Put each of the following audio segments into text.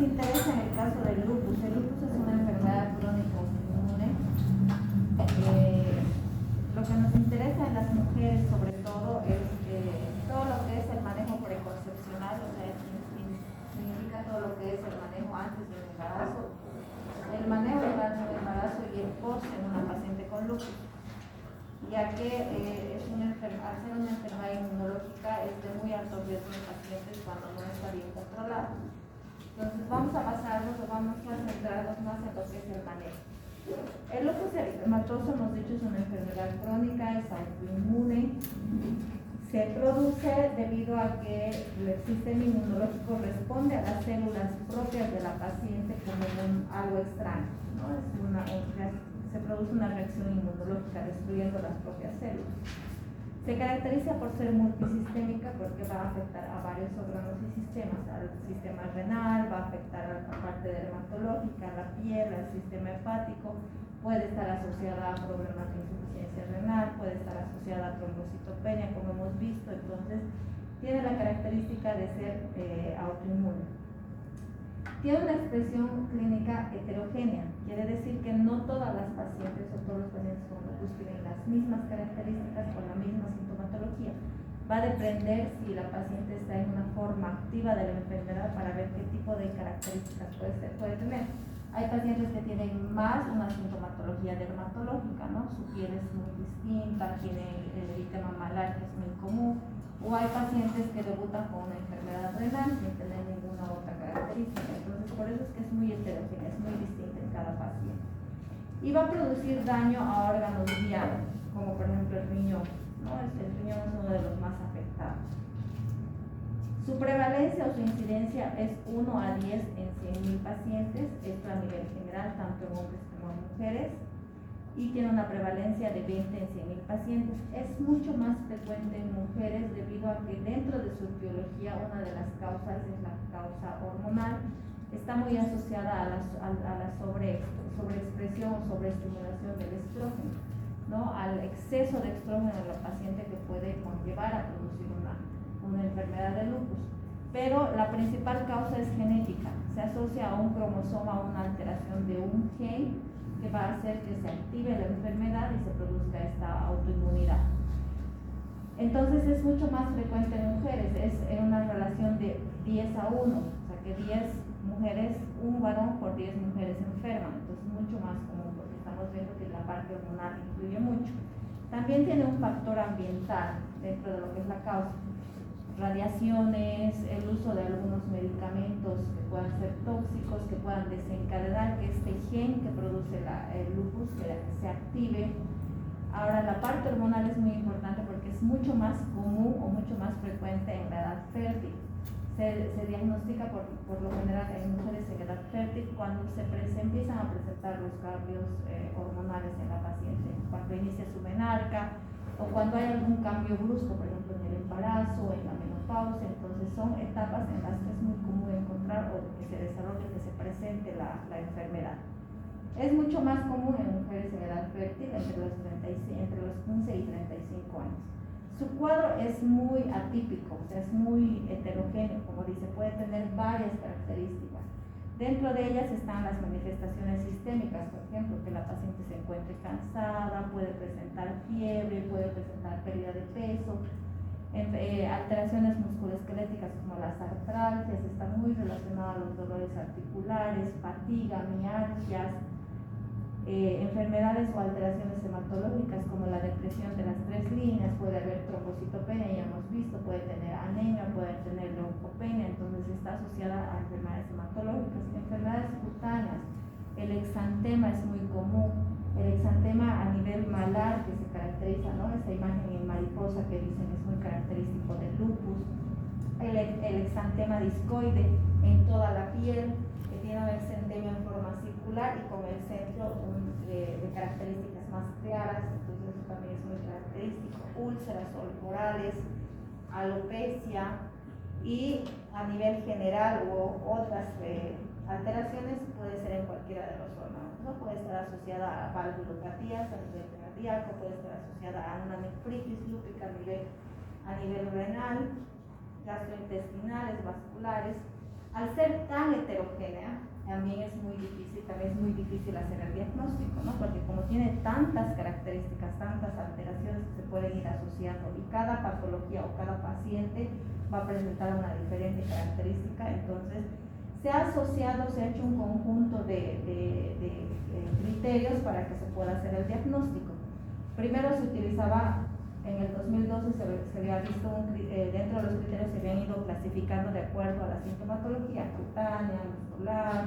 interesa en el caso del lupus es una enfermedad crónica autoinmune. Lo que nos interesa en las mujeres sobre todo es todo lo que es el manejo preconcepcional, o sea, significa todo lo que es el manejo antes del embarazo, el manejo durante el embarazo y el post en una paciente con lupus, ya que al ser una enfermedad inmunológica es de muy alto riesgo en pacientes cuando no está bien controlada. Entonces vamos a basarnos o vamos a centrarnos más en lo que es el manejo. El lupus eritematoso, hemos dicho, es una enfermedad crónica, es autoinmune. Se produce debido a que el sistema inmunológico responde a las células propias de la paciente como algo extraño, ¿no? Se produce una reacción inmunológica destruyendo las propias células. Se caracteriza por ser multisistémica porque va a afectar a varios órganos y sistemas, al sistema renal, va a afectar a la parte dermatológica, la piel, al sistema hepático, puede estar asociada a problemas de insuficiencia renal, puede estar asociada a trombocitopenia, como hemos visto. Entonces tiene la característica de ser autoinmune. Tiene una expresión clínica heterogénea, quiere decir que no todas las pacientes o todos los pacientes con lupus tienen las mismas características o la misma sintomatología. Va a depender si la paciente está en una forma activa de la enfermedad para ver qué tipo de características puede tener. Hay pacientes que tienen más una sintomatología dermatológica, ¿no? Su piel es muy distinta, tiene el eritema malar, que es muy común, o hay pacientes que debutan con una enfermedad renal sin tener ninguna otra característica. Entonces, por eso es que es muy heterogénea, es muy distinta en cada paciente. Y va a producir daño a órganos viales, como por ejemplo el riñón, ¿no? El riñón es uno de los más afectados. Su prevalencia o su incidencia es 1 a 10 en 100.000 pacientes, esto a nivel general, tanto en hombres como en mujeres, y tiene una prevalencia de 20 en 100.000 pacientes. Es mucho más frecuente en mujeres debido a que dentro de su biología una de las causas es la causa hormonal. Está muy asociada a la sobreexpresión o sobreestimulación del estrógeno, ¿no? Al exceso de estrógeno en la paciente que puede conllevar a producir una enfermedad de lupus. Pero la principal causa es genética, se asocia a un cromosoma, a una alteración de un gen que va a hacer que se active la enfermedad y se produzca esta autoinmunidad. Entonces es mucho más frecuente en mujeres, es en una relación de 10 a 1, o sea que 10 mujeres, un varón por 10 mujeres enferman, entonces es mucho más común porque estamos viendo que la parte hormonal influye mucho. También tiene un factor ambiental dentro de lo que es la causa. Radiaciones, el uso de algunos medicamentos que puedan ser tóxicos, que puedan desencadenar que este gen que produce el lupus se active. Ahora, la parte hormonal es muy importante porque es mucho más común o mucho más frecuente en la edad fértil. Se diagnostica por lo general en mujeres en edad fértil cuando se empiezan a presentar los cambios hormonales en la paciente, cuando inicia su menarca o cuando hay algún cambio brusco, por ejemplo en el embarazo o en la menopausia. Entonces son etapas en las que es muy común encontrar o que se desarrolle, que se presente la enfermedad. Es mucho más común en mujeres en edad fértil entre los 15 y 35 años. Su cuadro es muy atípico, o sea, es muy heterogéneo, como dice, puede tener varias características. Dentro de ellas están las manifestaciones sistémicas, por ejemplo, que la paciente se encuentre cansada, puede presentar fiebre, puede presentar pérdida de peso, alteraciones musculoesqueléticas como las artralgias, está muy relacionada a los dolores articulares, fatiga, mialgias, enfermedades o alteraciones hematológicas como la depresión de las 3 líneas, puede haber trombocitopenia, ya hemos visto, puede tener anemia, puede tener leucopenia, entonces está asociada a enfermedades hematológicas. Enfermedades cutáneas, el exantema es muy común, el exantema a nivel malar que se caracteriza, ¿no? Esta imagen en mariposa que dicen es muy característico del lupus, el exantema discoide en toda la piel, que tiene un exantema en forma circular y con el centro de características más claras, entonces eso también es muy característico. Úlceras orales, alopecia, y a nivel general u otras alteraciones puede ser en cualquiera de los órganos, ¿no? Puede estar asociada a valvulopatías a nivel cardíaco, puede estar asociada a una nefritis lúpica a nivel renal, gastrointestinales, vasculares, Al ser tan heterogénea, también es muy difícil hacer el diagnóstico, ¿no? Porque como tiene tantas características, tantas alteraciones que se pueden ir asociando y cada patología o cada paciente va a presentar una diferente característica, entonces se ha hecho un conjunto de criterios para que se pueda hacer el diagnóstico. Primero se utilizaba, en el 2012 se había visto, dentro de los criterios se habían ido clasificando de acuerdo a la sintomatología cutánea, muscular,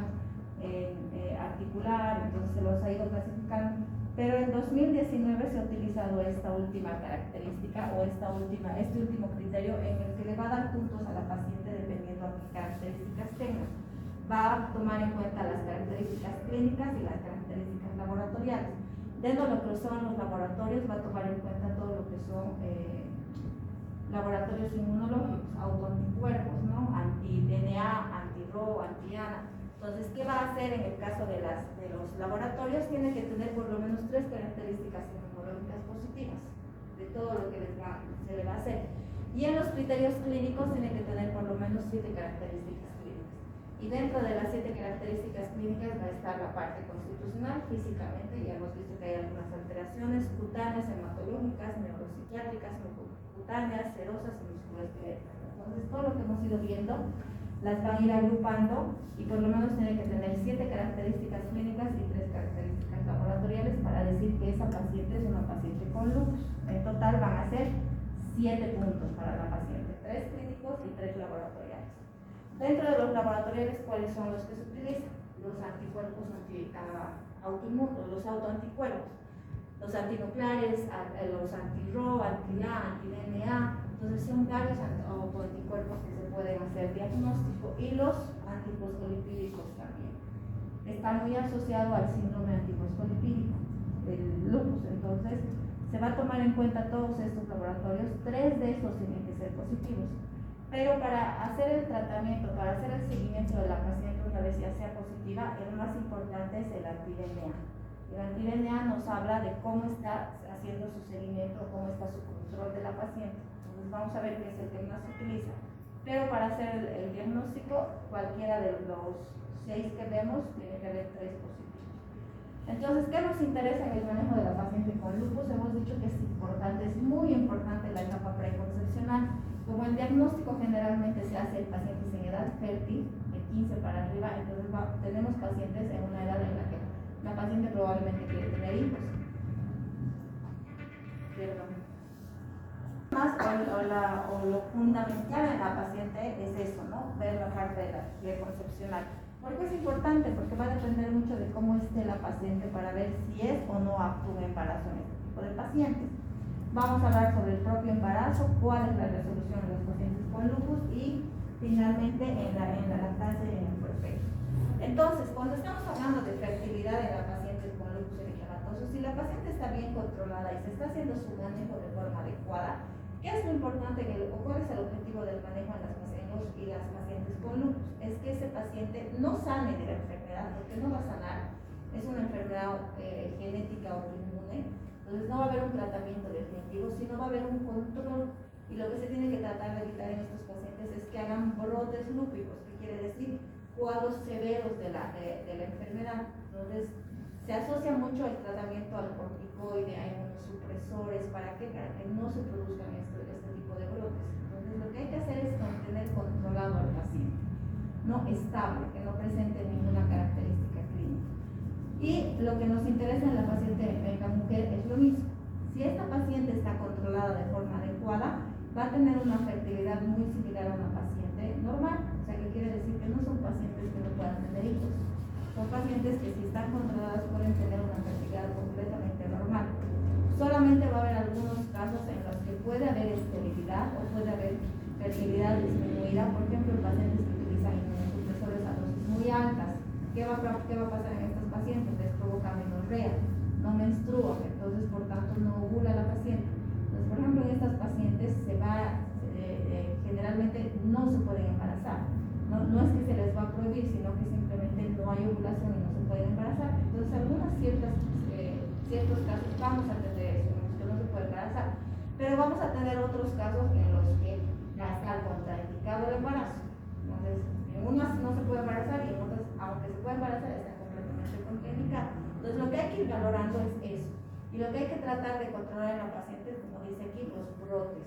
articular, entonces se los ha ido clasificando. Pero en 2019 se ha utilizado esta última característica o este último criterio en el que le va a dar puntos a la paciente dependiendo a qué características tenga. Va a tomar en cuenta las características clínicas y las características laboratoriales. Dentro de lo que son los laboratorios va a tomar en cuenta todo lo que son laboratorios inmunológicos, autoanticuerpos, ¿no? Anti-DNA, anti-RO, anti-ANA. Entonces, ¿qué va a hacer en el caso de los laboratorios? Tiene que tener por lo menos 3 características inmunológicas positivas de todo lo que se le va a hacer. Y en los criterios clínicos tiene que tener por lo menos 7 características clínicas. Y dentro de las 7 características clínicas va a estar la parte constitucional, físicamente, ya hemos visto que hay algunas alteraciones cutáneas, hematológicas, neuropsiquiátricas, cutáneas, serosas y musculoesqueléticas. Entonces, todo lo que hemos ido viendo las van a ir agrupando y por lo menos tiene que tener 7 características clínicas y 3 características laboratoriales para decir que esa paciente es una paciente con lupus. En total van a ser 7 puntos para la paciente, 3 clínicos y 3 laboratoriales. Dentro de los laboratoriales, ¿cuáles son los que se utilizan? Los anticuerpos autoinmunes, los autoanticuerpos, los antinucleares, los anti-RO, anti-A, anti-DNA. Entonces son varios autoanticuerpos que se pueden hacer diagnóstico y los antifosfolipídicos también. Está muy asociado al síndrome antifosfolipídico del lupus, entonces se va a tomar en cuenta todos estos laboratorios, 3 de estos tienen que ser positivos. Pero para hacer el tratamiento, para hacer el seguimiento de la paciente una vez ya sea positiva, el más importante es el anti-DNA. El anti-DNA nos habla de cómo está haciendo su seguimiento, cómo está su control de la paciente. Entonces vamos a ver qué es el que más se utiliza. Pero para hacer el diagnóstico, cualquiera de los 6 que vemos tiene que haber 3 positivos. Entonces, ¿qué nos interesa en el manejo de la paciente con lupus? Hemos dicho que es importante, es muy importante la etapa preconcepcional. Como el diagnóstico generalmente se hace en pacientes en edad fértil, de 15 para arriba, entonces tenemos pacientes en una edad en la que la paciente probablemente quiere tener hijos. O lo fundamental en la paciente es eso, ¿no? Ver la parte de la preconcepcional. ¿Por qué es importante? Porque va a depender mucho de cómo esté la paciente para ver si es o no apto un embarazo en este tipo de pacientes. Vamos a hablar sobre el propio embarazo, cuál es la resolución de los pacientes con lupus y finalmente en la lactancia y en el puerperio. Entonces, cuando estamos hablando de fertilidad en la paciente con lupus eritematoso, si la paciente está bien controlada y se está haciendo su manejo de forma adecuada, ¿qué es lo importante o cuál es el objetivo del manejo en las pacientes y las pacientes con lupus? Es que ese paciente no sane de la enfermedad, porque no va a sanar, es una enfermedad genética autoinmune. Entonces no va a haber un tratamiento definitivo, sino va a haber un control. Y lo que se tiene que tratar de evitar en estos pacientes es que hagan brotes lúpicos, que quiere decir cuadros severos de la enfermedad. Entonces se asocia mucho el tratamiento al corticoide, a inmunosupresores, ¿para qué? Para que no se produzcan este tipo de brotes. Entonces lo que hay que hacer es mantener controlado al paciente, no estable, que no presente ninguna característica clínica. Y lo que nos interesa en la paciente, en la mujer, es lo mismo. Si esta paciente está controlada de forma adecuada, va a tener una fertilidad muy similar a una paciente normal. O sea, que quiere decir que no son pacientes que no puedan tener hijos. Son pacientes que si están controladas pueden tener una fertilidad completamente normal. Solamente va a haber algunos casos en los que puede haber esterilidad o puede haber fertilidad disminuida. Por ejemplo, en pacientes que utilizan inmunosupresores a dosis muy altas. ¿Qué va a pasar en estos pacientes? Les provoca menorrea, no menstrua, entonces por tanto no ovula la paciente. Entonces, por ejemplo, en estas pacientes generalmente no se pueden embarazar. No es que se les va a prohibir, sino que simplemente no hay ovulación y no se pueden embarazar. Entonces, ciertos casos vamos a tener eso, en los que no se puede embarazar. Pero vamos a tener otros casos en los que ya está contraindicado el embarazo. Entonces, en unas no se puede embarazar y en otras, aunque se puede embarazar, está completamente contraindicada. Entonces lo que hay que ir valorando es eso. Y lo que hay que tratar de controlar en la paciente, como dice aquí, los brotes,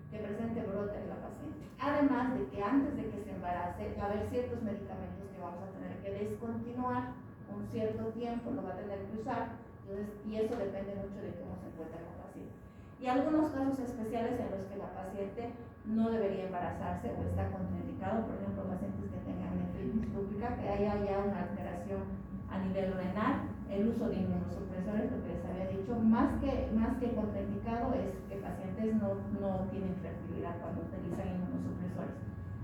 que presente brote en la paciente. Además de que antes de que se embarace va a haber ciertos medicamentos que vamos a tener que descontinuar un cierto tiempo, lo va a tener que usar, entonces, y eso depende mucho de cómo se encuentra la paciente. Y algunos casos especiales en los que la paciente no debería embarazarse o está contraindicado, por ejemplo, pacientes que tengan nefritis lúpica, que haya ya una alteración a nivel renal, el uso de inmunosupresores, lo que les había dicho, más que contraindicado es que pacientes no tienen fertilidad cuando utilizan inmunosupresores.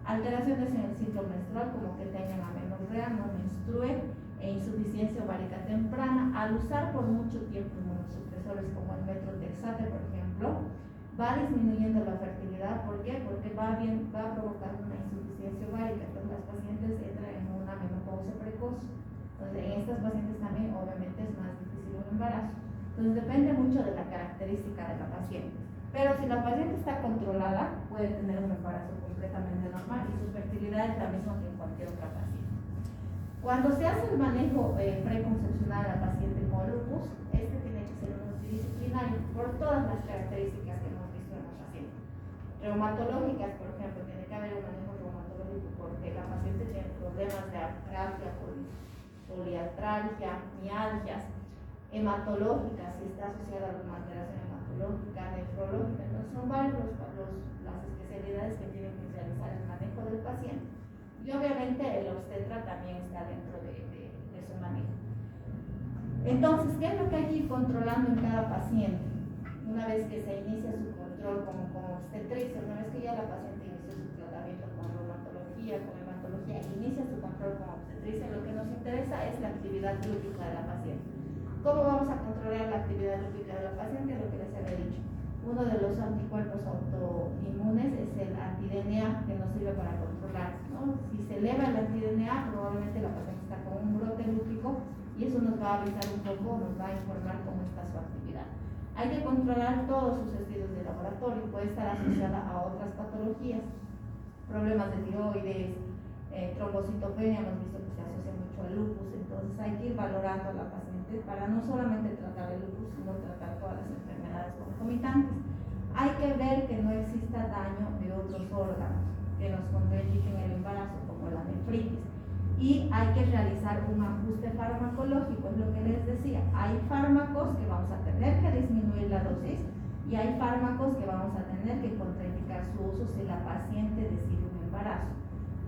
Alteraciones en el ciclo menstrual, como que tengan amenorrea, no menstrue, e insuficiencia ovárica temprana. Al usar por mucho tiempo inmunosupresores como el metrotexate, por ejemplo, va disminuyendo la fertilidad. ¿Por qué? Porque va provocando una insuficiencia ovárica. Entonces las pacientes entran en una menopausia precoz. Entonces en estas pacientes también obviamente es más difícil un embarazo. Entonces depende mucho de la característica de la paciente. Pero si la paciente está controlada, puede tener un embarazo completamente normal y su fertilidad es la misma que en cualquier otra paciente. Cuando se hace el manejo preconcepcional a la paciente con lupus, este tiene que ser multidisciplinario por todas las características que hemos visto en la paciente. Reumatológicas, por ejemplo, tiene que haber un manejo reumatológico porque la paciente tiene problemas de artralgia, poliartralgia, mialgias. Hematológicas, si está asociada a una alteración hematológica, nefrológica. Entonces son varias las especialidades que tienen que realizar el manejo del paciente. Y obviamente el obstetra también está dentro de su manejo. Entonces, ¿qué es lo que hay que ir controlando en cada paciente? Una vez que se inicia su control como obstetricia, una vez que ya la paciente inicia su tratamiento con reumatología, con hematología, inicia su control como obstetricia, lo que nos interesa es la actividad lúpica de la paciente. ¿Cómo vamos a controlar la actividad lúpica de la paciente? Lo que les había dicho. Uno de los anticuerpos autoinmunes es el anti-DNA, que nos sirve para controlar, ¿no? Si se eleva el anti-DNA, probablemente la paciente está con un brote lúpico y eso nos va a avisar un poco, nos va a informar cómo está su actividad. Hay que controlar todos sus estudios de laboratorio, puede estar asociada a otras patologías, problemas de tiroides, trombocitopenia, hemos visto que se asocia mucho al lupus, entonces hay que ir valorando a la paciente para no solamente tratar el lupus, sino tratar todas las enfermedades concomitantes. Hay que ver que no exista daño de otros órganos que nos contraindiquen el embarazo, como la nefritis. Y hay que realizar un ajuste farmacológico, es lo que les decía. Hay fármacos que vamos a tener que disminuir la dosis y hay fármacos que vamos a tener que contraindicar su uso si la paciente decide un embarazo,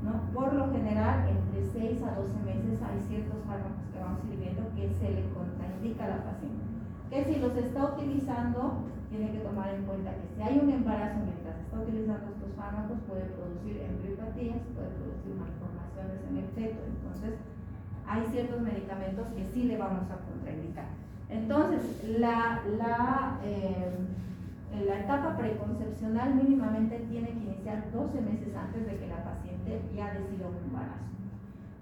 ¿no? Por lo general, entre 6 a 12 meses hay ciertos fármacos que vamos a ir viendo que se le contraindica a la paciente. Que si los está utilizando, tiene que tomar en cuenta que si hay un embarazo mientras está utilizando estos fármacos, puede producir embriopatías, puede producir malformaciones en el feto. Entonces, hay ciertos medicamentos que sí le vamos a contraindicar. Entonces, la etapa preconcepcional mínimamente tiene que iniciar 12 meses antes de que la paciente ya decida un embarazo.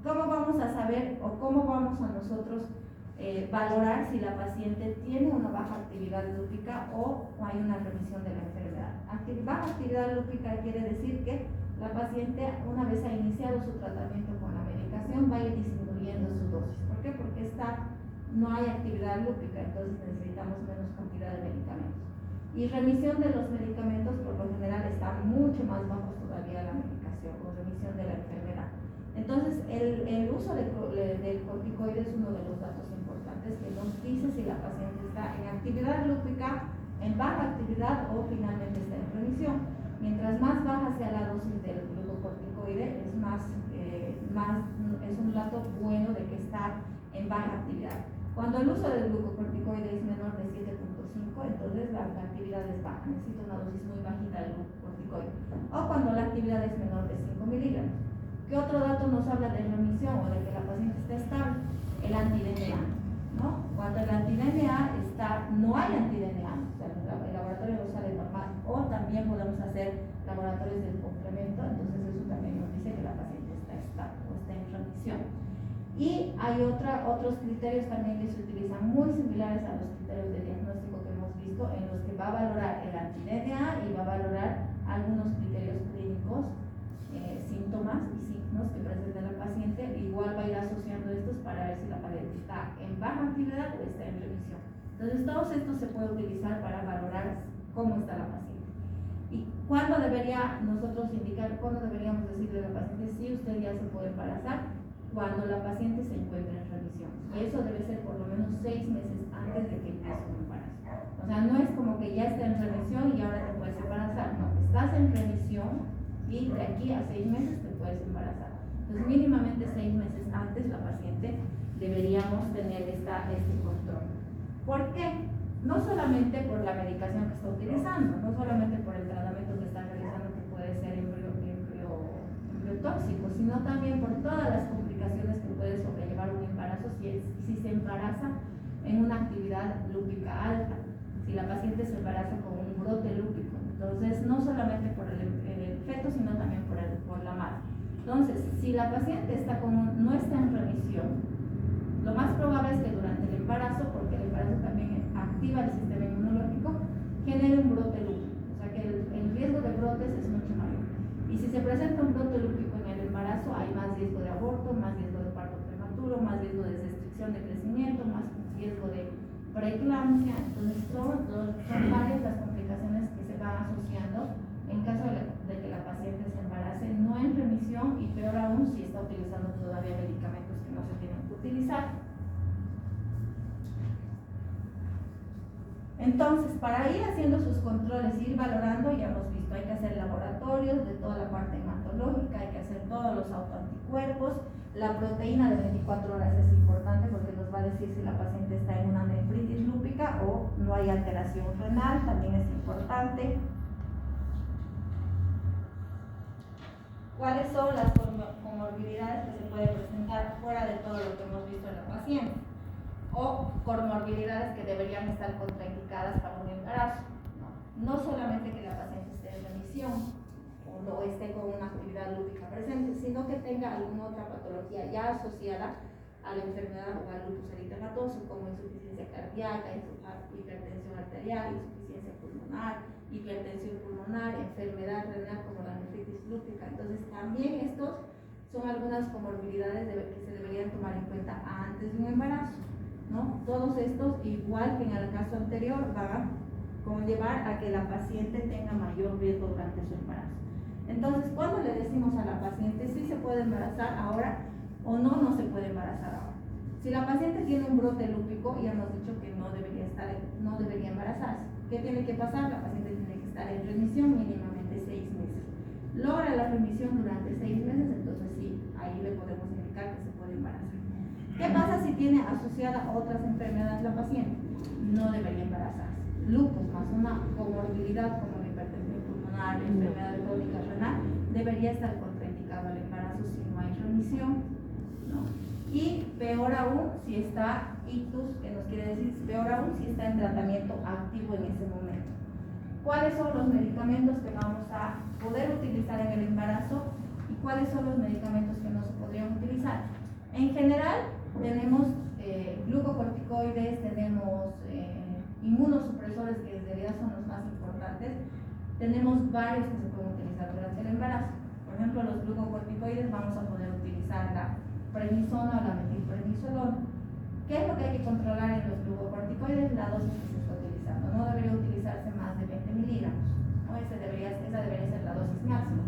¿Cómo vamos a saber o cómo vamos a nosotros valorar si la paciente tiene una baja actividad lúpica o hay una remisión de la enfermedad? Baja actividad lúpica quiere decir que la paciente, una vez ha iniciado su tratamiento con la medicación, va a ir disminuyendo su dosis. ¿Por qué? Porque no hay actividad lúpica, entonces necesitamos menos cantidad de medicamentos. Y remisión de los medicamentos, por lo general, está mucho más bajo todavía la medicación o remisión de la enfermedad. Entonces, el uso del corticoide es uno de los datos importantes que nos dice si la paciente está en actividad lúpica, en baja actividad o finalmente está en remisión. Mientras más baja sea la dosis del glucocorticoide, es un dato bueno de que está en baja actividad. Cuando el uso del glucocorticoide es menor de 7.5, entonces la actividad es baja, necesita una dosis muy bajita del glucocorticoide. O cuando la actividad es menor de 5 miligramos. ¿Qué otro dato nos habla de remisión o de que la paciente está estable? El anti-DNA, ¿no? Cuando el anti-DNA no hay anti-DNA, o sea, el laboratorio no sale normal, o también podemos hacer laboratorios del complemento, entonces eso también nos dice que la paciente está estable o está en remisión. Y hay otros criterios también que se utilizan muy similares a los criterios de diagnóstico que hemos visto, en los que va a valorar el anti-DNA y va a valorar algunos criterios clínicos, síntomas signos que presenta la paciente, igual va a ir asociando estos para ver si la paciente está en baja actividad o está en remisión. Entonces, todos estos se puede utilizar para valorar cómo está la paciente. ¿Y cuándo debería nosotros indicar, cuándo deberíamos decirle a la paciente si usted ya se puede embarazar? Cuando la paciente se encuentra en remisión. Y eso debe ser por lo menos 6 meses antes de que empiece un embarazo. O sea, no es como que ya está en remisión y ahora te puedes embarazar. No, estás en remisión y de aquí a 6 meses te puedes embarazar. Entonces, mínimamente 6 meses antes la paciente deberíamos tener este control. ¿Por qué? No solamente por la medicación que está utilizando, no solamente por el tratamiento que está realizando, que puede ser embriotóxico, sino también por todas las complicaciones que puede sobrellevar un embarazo si se embaraza en una actividad lúpica alta, si la paciente se embaraza con un brote lúpico. Entonces, no solamente por el feto, sino también por la madre. Entonces, si la paciente no está en remisión, lo más probable es que durante el embarazo, porque el embarazo también activa el sistema inmunológico, genere un brote lúpico. O sea que el riesgo de brotes es mucho mayor. Y si se presenta un brote lúpico en el embarazo, hay más riesgo de aborto, más riesgo de parto prematuro, más riesgo de restricción de crecimiento, más riesgo de preeclampsia. Entonces, son varias las complicaciones que se van asociando en caso de que la paciente se embarace no en remisión y peor aún si está utilizando todavía medicamentos que no se tienen que utilizar. Entonces, para ir haciendo sus controles, ir valorando, ya hemos visto, hay que hacer laboratorios de toda la parte hematológica, hay que hacer todos los autoanticuerpos. La proteína de 24 horas es importante porque nos va a decir si la paciente está en una nefritis lúpica o no hay alteración renal, también es importante. ¿Cuáles son las comorbilidades que se pueden presentar fuera de todo lo que hemos visto en la paciente? O comorbilidades que deberían estar contraindicadas para un embarazo. No solamente que la paciente esté en remisión o no esté con una actividad lúpica presente, sino que tenga alguna otra patología ya asociada a la enfermedad o al lupus eritematoso, como insuficiencia cardíaca, hipertensión arterial, insuficiencia pulmonar, hipertensión pulmonar, enfermedad renal como la nefritis lúpica. Entonces, también estos son algunas comorbilidades que se deberían tomar en cuenta antes de un embarazo, ¿no? Todos estos, igual que en el caso anterior, van a conllevar a que la paciente tenga mayor riesgo durante su embarazo. Entonces, cuando le decimos a la paciente si se puede embarazar ahora o no se puede embarazar ahora. Si la paciente tiene un brote lúpico, ya hemos dicho que no debería embarazarse. ¿Qué tiene que pasar? La paciente tiene que estar en remisión mínimamente 6 meses. Logra la remisión durante 6 meses, entonces sí, ahí le podemos indicar que se puede embarazar. ¿Qué pasa si tiene asociada otras enfermedades la paciente? No debería embarazarse. Lupus más una comorbilidad como la hipertensión pulmonar, enfermedad crónica renal, debería estar contraindicado al embarazo si no hay remisión, ¿no? Y peor aún si está ictus, que nos quiere decir peor aún si está en tratamiento activo en ese momento. ¿Cuáles son los medicamentos que vamos a poder utilizar en el embarazo y cuáles son los medicamentos que no se podrían utilizar? En general tenemos glucocorticoides, tenemos inmunosupresores que en realidad son los más importantes. Tenemos varios que se pueden utilizar durante el embarazo. Por ejemplo, los glucocorticoides vamos a poder utilizar la prednisona o la metilprednisolona. ¿Qué es lo que hay que controlar en los glucocorticoides? La dosis que se está utilizando. No debería utilizarse más de 20 miligramos, ¿no? Esa debería ser la dosis máxima.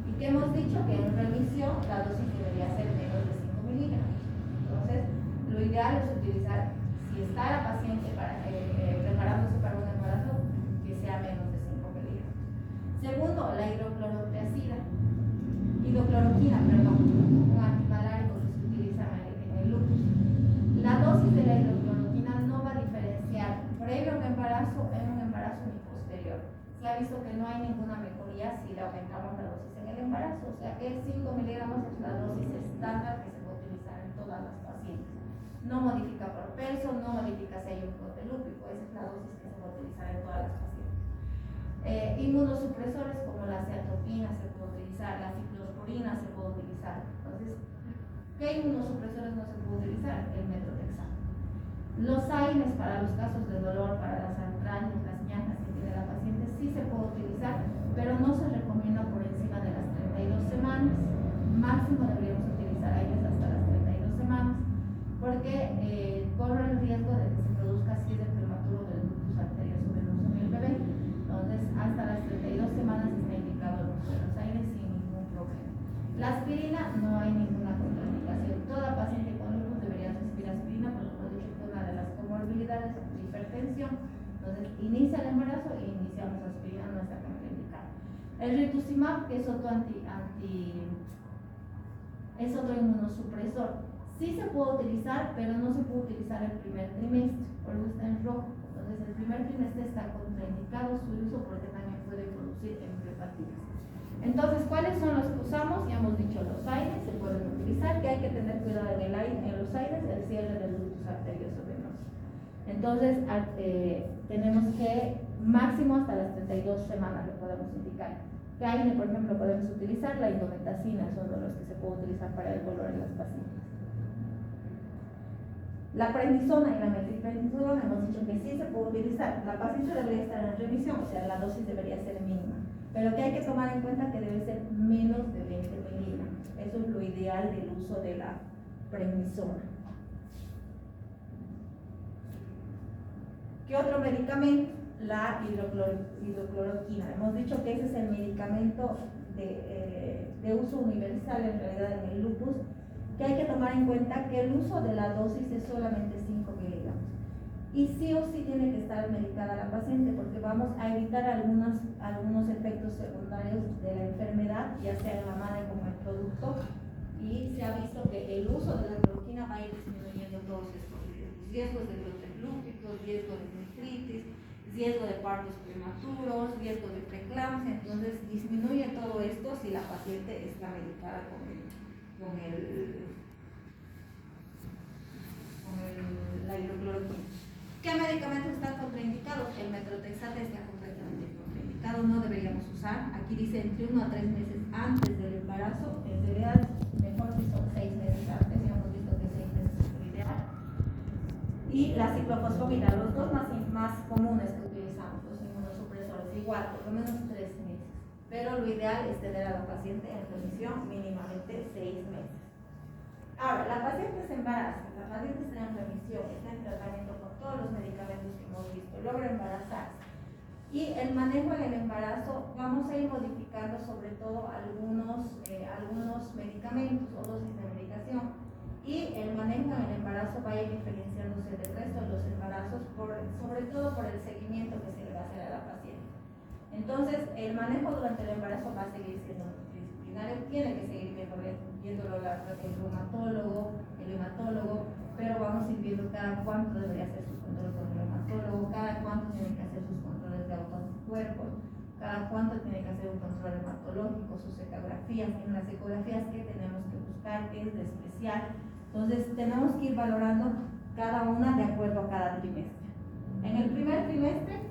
¿Y qué hemos dicho? Que en remisión la dosis debería ser menos de 5 miligramos. Entonces, lo ideal es utilizar, si está la paciente preparándose para un embarazo, que sea menos de 5 miligramos. Segundo, la hidrocloroquina, un antimalárico que se utiliza en el lupus. La dosis de la hidrocloroquina no va a diferenciar previo a un embarazo en un embarazo ni posterior. Se ha visto que no hay ninguna mejoría si le aumentamos la dosis en el embarazo, o sea que 5 miligramos es la dosis estándar que se va a utilizar en todas las pacientes. No modifica por peso, no modifica si hay un brote lúpico, esa es la dosis que se va a utilizar en todas las pacientes. Inmunosupresores como la ceatropina se puede utilizar, la ciclosporina se puede utilizar. Entonces, ¿qué inmunosupresores no se puede utilizar? El metrotexato. Los AINES para los casos de dolor, para las artralgias, las ñajas que tiene la paciente, sí se puede utilizar, pero no se recomienda por encima de las 32 semanas. máximo deberíamos utilizar AINES hasta las 32 semanas, porque corre el riesgo de que se produzca cierre prematuro del ductus arterioso venoso en el bebé. Entonces, hasta las 32 semanas está indicado el uso de los AINES sin ningún problema. La aspirina no hay ninguna contraindicación. Toda paciente con lupus debería recibir aspirina porque hemos dicho que una de las comorbilidades es la hipertensión. Entonces, inicia el embarazo y iniciamos aspirina, no está contraindicada. El rituximab, que es otro es otro inmunosupresor. Sí se puede utilizar, pero no se puede utilizar el primer trimestre, por eso está en rojo. Entonces, el primer trimestre está contraindicado su uso porque también puede producir embriopatía. Entonces, ¿cuáles son los que usamos? Ya hemos dicho, los AINES se pueden utilizar, que hay que tener cuidado en los AINES, el cierre del ductus arterioso venoso. Entonces, tenemos que máximo hasta las 32 semanas lo podemos indicar. ¿Qué AINE, por ejemplo, podemos utilizar? La indometacina son los que se puede utilizar para el dolor en las pacientes. La prednisona y la metilprednisona hemos dicho que sí se puede utilizar. La paciente debería estar en remisión, o sea, la dosis debería ser mínima. Pero que hay que tomar en cuenta que debe ser menos de 20 miligramos. Eso es lo ideal del uso de la prednisona. ¿Qué otro medicamento? La hidrocloroquina. Hemos dicho que ese es el medicamento de uso universal en realidad en el lupus, que hay que tomar en cuenta que el uso de la dosis es solamente 5 miligramos. Y sí o sí tiene que estar medicada la paciente porque vamos a evitar algunos efectos secundarios de la enfermedad, ya sea en la madre como el producto, y se ha visto que el uso de la cloroquina va a ir disminuyendo todos estos riesgos de brotes lúpicos, riesgo de nefritis, riesgo de partos prematuros, riesgo de preeclampsia. Entonces disminuye todo esto si la paciente está medicada con la hidrocloroquina. ¿Qué medicamentos están contraindicados? El metrotexate está completamente contraindicado, no deberíamos usar. Aquí dice entre 1 a 3 meses antes del embarazo. En realidad, mejor si son 6 meses antes, ya hemos visto que 6 meses es lo ideal. Y la ciclofosfamida, los dos más comunes que utilizamos, los inmunosupresores, igual, por lo menos 3 meses. Pero lo ideal es tener a la paciente en remisión mínimamente 6 meses. Ahora, la paciente se embaraza, la paciente está en remisión, está en tratamiento con todos los medicamentos que hemos visto, logra embarazarse. Y el manejo en el embarazo, vamos a ir modificando sobre todo algunos medicamentos o dosis de medicación. Y el manejo en el embarazo va a ir diferenciándose del resto de los embarazos, sobre todo por el seguimiento que se le va a hacer a la paciente. Entonces, el manejo durante el embarazo va a seguir siendo multidisciplinario, tiene que seguir viéndolo el reumatólogo, el hematólogo, pero vamos a ir viendo cada cuánto debería hacer sus controles con el hematólogo, cada cuánto tiene que hacer sus controles de autoanticuerpos, cada cuánto tiene que hacer un control hematológico, sus ecografías. En las ecografías que tenemos que buscar, qué es de especial. Entonces tenemos que ir valorando cada una de acuerdo a cada trimestre. En el primer trimestre,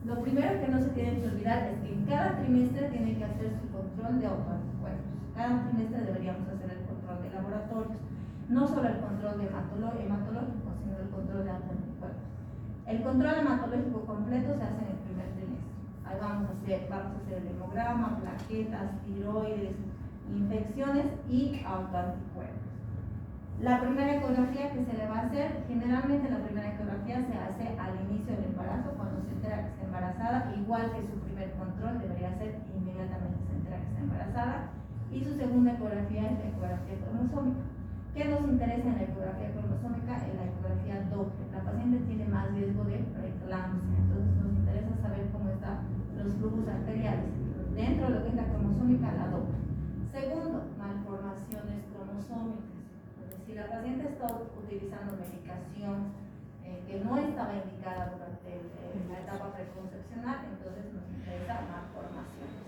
lo primero que no se tiene que olvidar es que en cada trimestre tiene que hacer su control de autoanticuerpos. Cada trimestre deberíamos hacer el control de laboratorios, no solo el control de hematológico, sino el control de autoanticuerpos. El control hematológico completo se hace en el primer trimestre. Ahí vamos a hacer el hemograma, plaquetas, tiroides, infecciones y autoanticuerpos. La primera ecografía que se le va a hacer, generalmente la primera ecografía se hace al inicio del embarazo, cuando se entera que está embarazada, igual que su primer control debería ser inmediatamente se entera que está embarazada. Y su segunda ecografía es la ecografía cromosómica. ¿Qué nos interesa en la ecografía cromosómica? En la ecografía Doppler. La paciente tiene más riesgo de preeclampsia, entonces nos interesa saber cómo están los flujos arteriales. Dentro de lo que es la cromosómica, la Doppler. Segundo, malformaciones cromosómicas. Si la paciente está utilizando medicación que no estaba indicada durante la etapa preconcepcional, entonces nos interesa malformaciones.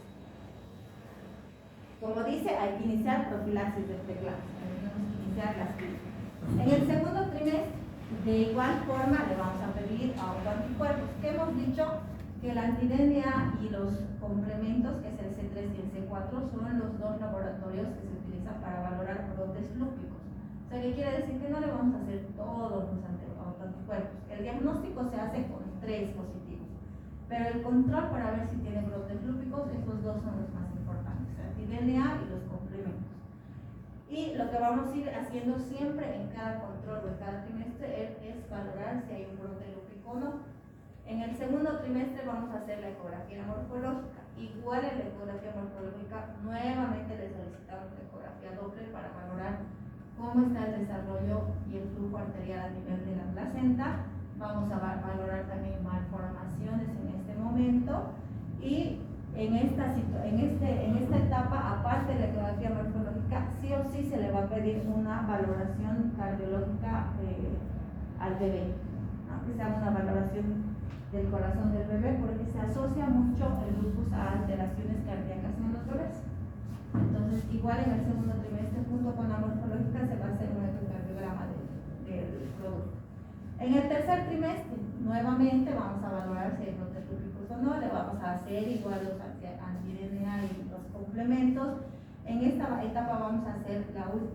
Como dice, hay que iniciar profilaxis de preeclampsia, tenemos que iniciar las quimios. En el segundo trimestre, de igual forma, le vamos a pedir autoanticuerpos, que hemos dicho que la anti-DNA y los complementos, que es el C3 y el C4, son los dos laboratorios que se utilizan para valorar brotes lúpicos. O sea, ¿qué quiere decir? Que no le vamos a hacer todos los autoanticuerpos. El diagnóstico se hace con 3 positivos, pero el control para ver si tiene brotes lúpicos, estos dos son los más importantes, el anti-DNA y los complementos. Y lo que vamos a ir haciendo siempre en cada control o en cada trimestre es valorar si hay un brote lúpico o no. En el segundo trimestre vamos a hacer la ecografía morfológica. Igual en la ecografía morfológica nuevamente le solicitamos la ecografía Doppler para valorar cómo está el desarrollo y el flujo arterial a nivel de la placenta. Vamos a valorar también malformaciones en este momento y en esta etapa, aparte de la ecografía morfológica, sí o sí se le va a pedir una valoración cardiológica al bebé, ¿no? Que sea una valoración del corazón del bebé, porque se asocia mucho el lupus a alteraciones cardíacas en los bebés. Entonces, igual en el segundo trimestre, junto con la morfológica, se va a hacer un ecocardiograma del producto. En el tercer trimestre, nuevamente vamos a valorar si hay brotes lúpicos o no. Le vamos a hacer igual los anti-DNA y los complementos. En esta etapa vamos a hacer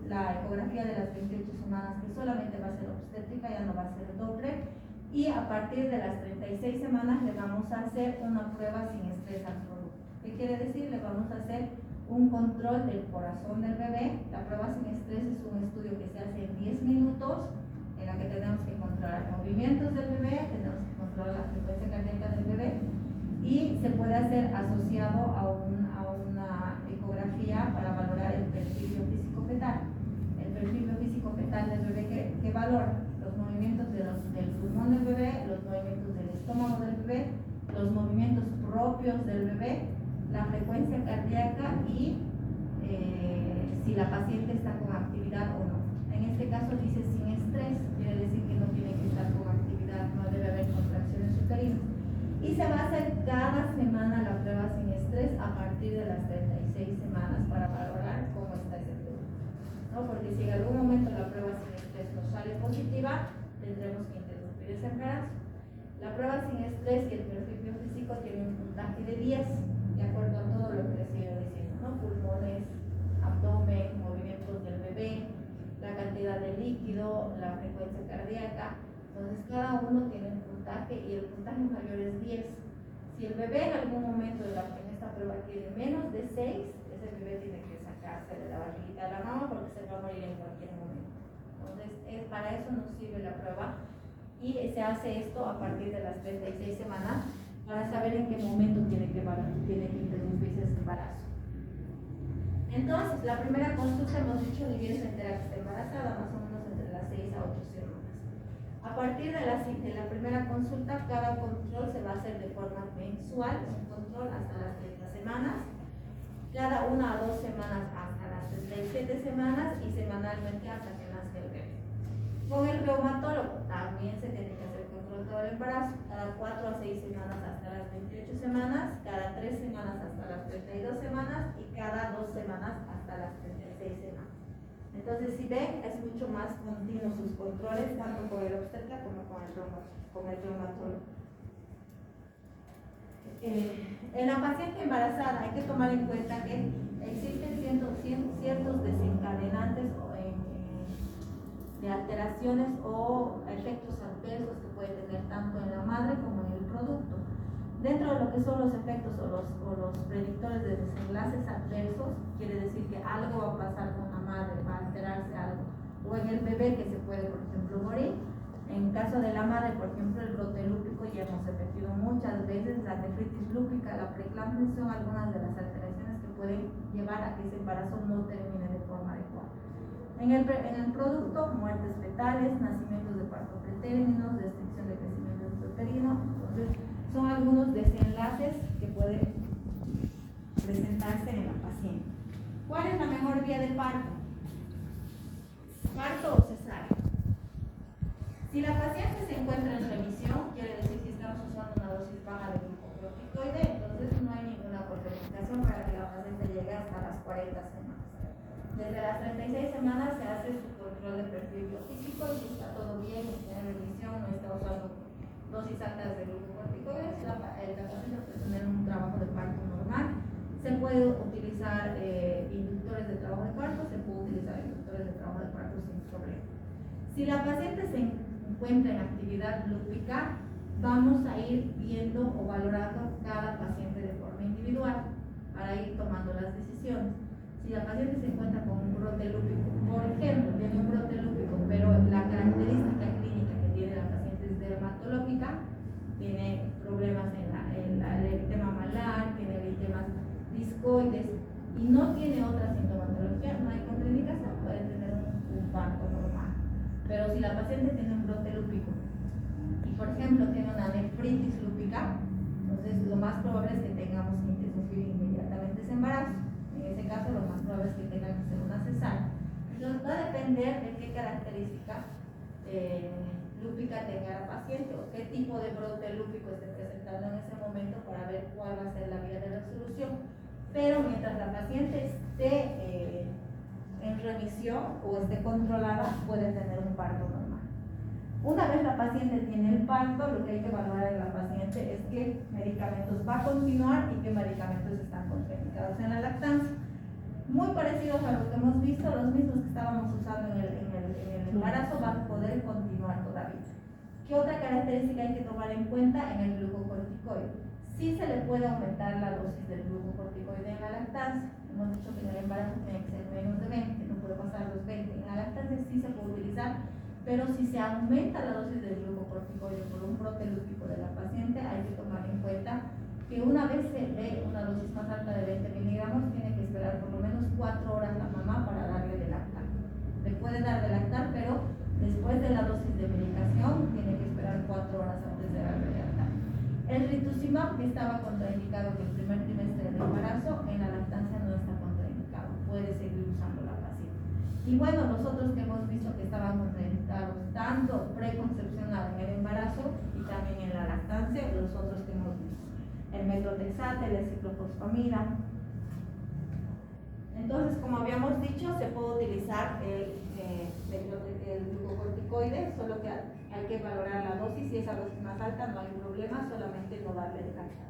la ecografía de las 28 semanas, que solamente va a ser obstétrica, ya no va a ser Doppler. Y a partir de las 36 semanas le vamos a hacer una prueba sin estrés al producto. ¿Qué quiere decir? Le vamos a hacer un control del corazón del bebé. La prueba sin estrés es un estudio que se hace en 10 minutos, en la que tenemos que controlar movimientos del bebé, tenemos que controlar la frecuencia cardíaca del bebé, y se puede hacer asociado a una ecografía para valorar el perfil biofísico fetal. El perfil biofísico fetal del bebé que valora los movimientos del pulmón del bebé, los movimientos del estómago del bebé, los movimientos propios del bebé, la frecuencia cardíaca y si la paciente está con actividad o no. En este caso dice sin estrés, quiere decir que no tiene que estar con actividad, no debe haber contracciones uterinas. Y se va a hacer cada semana la prueba sin estrés a partir de las 36 semanas para valorar cómo está ese producto, ¿no? Porque si en algún momento la prueba sin estrés nos sale positiva, tendremos que interrumpir ese embarazo. La prueba sin estrés y el perfil biofísico tiene un puntaje de 10, de acuerdo a todo lo que les he ido diciendo, ¿no? Pulmones, abdomen, movimientos del bebé, la cantidad de líquido, la frecuencia cardíaca. Entonces cada uno tiene un puntaje y el puntaje mayor es 10. Si el bebé en algún momento en esta prueba tiene menos de 6, ese bebé tiene que sacarse de la barriguita de la mama porque se va a morir en cualquier momento. Entonces para eso nos sirve la prueba y se hace esto a partir de las 36 semanas para saber en qué momento tiene que interrumpirse ese embarazo. Entonces, la primera consulta hemos dicho divide entera que está embarazada, más o menos entre las 6 a 8 semanas. A partir de la primera consulta, cada control se va a hacer de forma mensual, un control hasta las 30 semanas, cada 1 a 2 semanas hasta las 37 semanas y semanalmente hasta que nazca el bebé. Con el reumatólogo también se tiene que hacer control todo el embarazo, cada 4 a 6 semanas hasta las 28 semanas, cada 3 semanas hasta las 32 semanas y cada 2 semanas hasta las 36 semanas. Entonces, si ven, es mucho más continuo sus controles, tanto con el obstetra como con el reumatólogo. En la paciente embarazada hay que tomar en cuenta que existen ciertos desencadenantes de alteraciones o efectos adversos que puede tener tanto en la madre como en el producto. Dentro de lo que son los efectos o los predictores de desenlaces adversos, quiere decir que algo va a pasar con la madre, va a alterarse algo, o en el bebé que se puede, por ejemplo, morir. En caso de la madre, por ejemplo, el brote lúpico, ya hemos repetido muchas veces, la nefritis lúpica, la preeclampsia son algunas de las alteraciones que pueden llevar a que ese embarazo no termine de forma adecuada. En el producto, muertes fetales, nacimientos de parto pretérminos, restricción de crecimiento intrauterino. Entonces, son algunos desenlaces que pueden presentarse en la paciente. ¿Cuál es la mejor vía de parto? ¿Parto o cesárea? Si la paciente se encuentra en remisión, quiere decir que estamos usando una dosis baja de glucocorticoide, entonces no hay ninguna contraindicación para que la paciente llegue hasta las 40 semanas. Desde las 36 semanas se hace su control de perfil biofísico y si está todo bien, está en remisión, no está usando dosis altas de glucocorticoides, la paciente puede tener un trabajo de parto normal. Se puede utilizar inductores de trabajo de parto, se puede utilizar inductores de trabajo de parto sin problema. Si la paciente se encuentra en actividad lúpica, vamos a ir viendo o valorando cada paciente de forma individual para ir tomando las decisiones. Si la paciente se encuentra con un brote lúpico, por ejemplo, tiene un brote lúpico, pero la característica clínica que tiene la paciente es dermatológica, tiene problemas en el eritema malar, tiene eritemas discoides y no tiene otra sintomatología, no hay contraindicación, puede tener un parto normal. Pero si la paciente tiene un brote lúpico y, por ejemplo, tiene una nefritis lúpica, entonces lo más probable es que tengamos que sufrir inmediatamente ese embarazo. En ese caso, lo más probable es que tenga que ser una cesárea. Entonces va a depender de qué característica lúpica tenga la paciente o qué tipo de brote lúpico esté presentando en ese momento para ver cuál va a ser la vía de resolución. Pero mientras la paciente esté en remisión o esté controlada, puede tener un parto normal. Una vez la paciente tiene el parto, lo que hay que evaluar en la paciente es qué medicamentos va a continuar y qué medicamentos están contraindicados en la lactancia. Muy parecidos a lo que hemos visto, los mismos que estábamos usando en el embarazo van a poder continuar todavía. ¿Qué otra característica hay que tomar en cuenta en el glucocorticoide? Sí se le puede aumentar la dosis del glucocorticoide en la lactancia. Hemos dicho que en el embarazo tiene que ser menos de 20, no puede pasar los 20. En la lactancia sí se puede utilizar, pero si se aumenta la dosis del glucocorticoide por un brote lúpico de la paciente, hay que tomar en cuenta que una vez se dé una dosis más alta de 20 miligramos, tiene que esperar por lo menos 4 horas la mamá para darle de lactar. Le puede dar de lactar, pero después de la dosis de medicación, tiene que esperar 4 horas antes de darle de lactar. El rituximab, que estaba contraindicado en el primer trimestre del embarazo, en la lactancia no está contraindicado, puede seguir usando la paciente. Y bueno, los otros que hemos visto que estaban contraindicados, tanto preconcepcional en el embarazo y también en la lactancia, los otros que hemos visto. El metotrexate, el ciclofosfamida. Entonces, como habíamos dicho, se puede utilizar el glucocorticoide, solo que hay que valorar la dosis. Si esa dosis más alta, no hay problema, solamente no darle de lactar.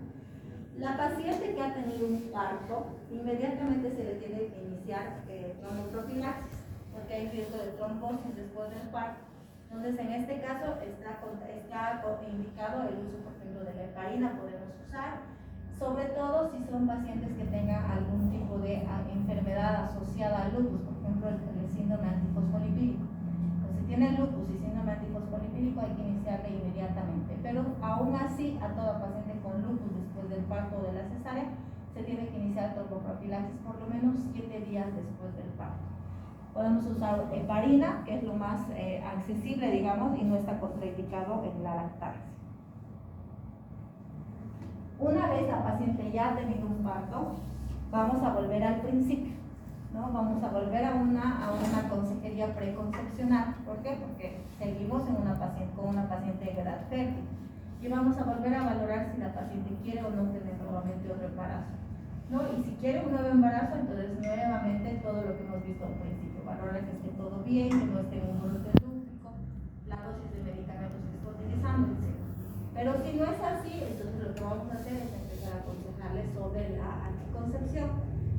La paciente que ha tenido un parto, inmediatamente se le tiene que iniciar tromboprofilaxis, porque hay riesgo de trombosis después del parto. Entonces, en este caso está indicado el uso, por ejemplo, de la heparina, podemos usar, sobre todo si son pacientes que tengan algún tipo de enfermedad asociada al lupus, por ejemplo, el síndrome antifosfolipídico. Entonces, si tiene lupus y síndrome antifosfolipídico, hay que iniciarle inmediatamente, pero aún así, a toda paciente con lupus después del parto o de la cesárea, se tiene que iniciar tromboprofilaxis por lo menos 7 días después del parto. Podemos usar heparina, que es lo más accesible, digamos, y no está contraindicado en la lactancia. Una vez la paciente ya ha tenido un parto, vamos a volver al principio, ¿no? Vamos a volver a una consejería preconcepcional. ¿Por qué? Porque seguimos con una paciente de edad fértil y vamos a volver a valorar si la paciente quiere o no tener nuevamente otro embarazo, ¿no? Y si quiere un nuevo embarazo, entonces nuevamente todo lo que hemos visto al principio, valorar que esté todo bien, que no esté en un brote lúpico, la dosis de medicamentos que está utilizando, etc. Pero si no es así, entonces lo que vamos a hacer es empezar a aconsejarles sobre la anticoncepción.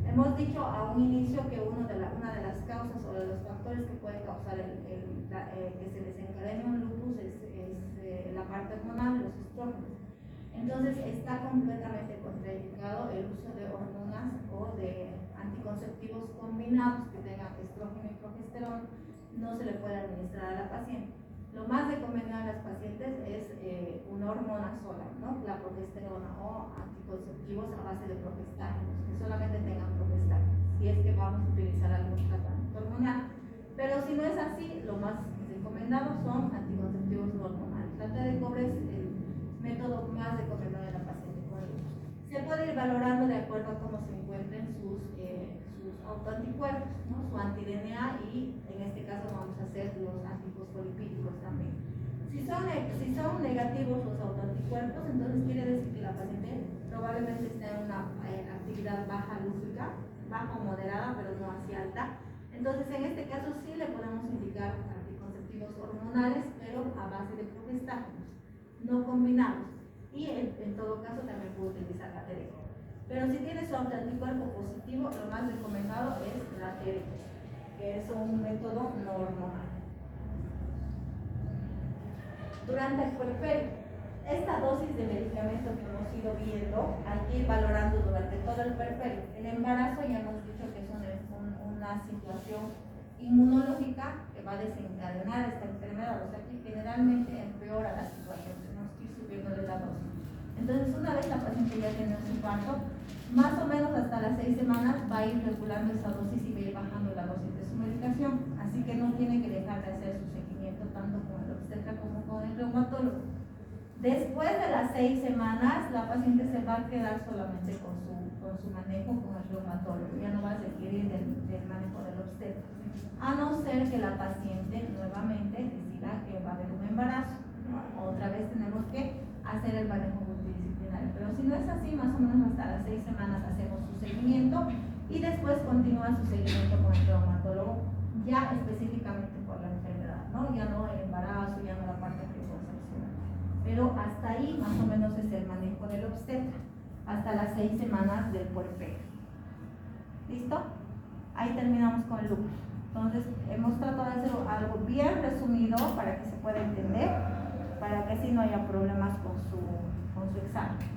Hemos dicho a un inicio que una de las causas o de los factores que pueden causar que se desencadene un lupus es la parte hormonal, los estrógenos. Entonces está completamente contraindicado el uso de hormonas o de anticonceptivos combinados que tengan estrógeno y progesterona. No se le puede administrar a la paciente. Lo más recomendado a las pacientes es una hormona sola, ¿no? La progesterona o anticonceptivos a base de progestágenos, que solamente tengan progestágenos, si es que vamos a utilizar algún tratamiento hormonal. Pero si no es así, lo más recomendado son anticonceptivos no hormonales. La T de cobre es el método más recomendado de la paciente con lupus. Se puede ir valorando de acuerdo a cómo se encuentren sus autoanticuerpos, ¿no? Su anti-DNA, y en este caso vamos a hacer los antifosfolipídicos también. Si son negativos los autoanticuerpos, entonces quiere decir que la paciente probablemente está en una actividad baja lúpica, baja o moderada, pero no así alta. Entonces, en este caso sí le podemos indicar anticonceptivos hormonales, pero a base de progestágenos, no combinados. Y en todo caso también puede utilizar la TDC. Pero si tiene su anticuerpo positivo, lo más recomendado es la TDC, que es un método no hormonal. Durante el puerperio, esta dosis de medicamento que hemos ido viendo, hay que ir valorando durante todo el puerperio. El embarazo ya hemos dicho que es un una situación inmunológica que va a desencadenar esta enfermedad, o sea que generalmente empeora la situación, tenemos que ir subiéndole la dosis. Entonces, una vez la paciente ya tiene su parto, más o menos hasta las 6 semanas va a ir regulando esa dosis y va a ir bajando la dosis de su medicación, así que no tiene que dejar de hacer su seguimiento tanto con el obstetra como con el reumatólogo. Después de las 6 semanas, la paciente se va a quedar solamente con su manejo con el reumatólogo, ya no va a requerir del manejo del obstetra, a no ser que la paciente nuevamente decida que va a haber un embarazo. Otra vez tenemos que hacer el manejo multidisciplinario, pero si no es así, más o menos hasta las 6 semanas hacemos su seguimiento y después continúa su seguimiento con el reumatólogo, ya específicamente por la enfermedad, ¿no? Ya no el embarazo, ya no la parte preconcepcional, pero hasta ahí más o menos es el manejo del obstetra, hasta las 6 semanas del puerperio. ¿Listo? Ahí terminamos con el lupus. Entonces, hemos tratado de hacer algo bien resumido para que se pueda entender, para que así no haya problemas con su examen.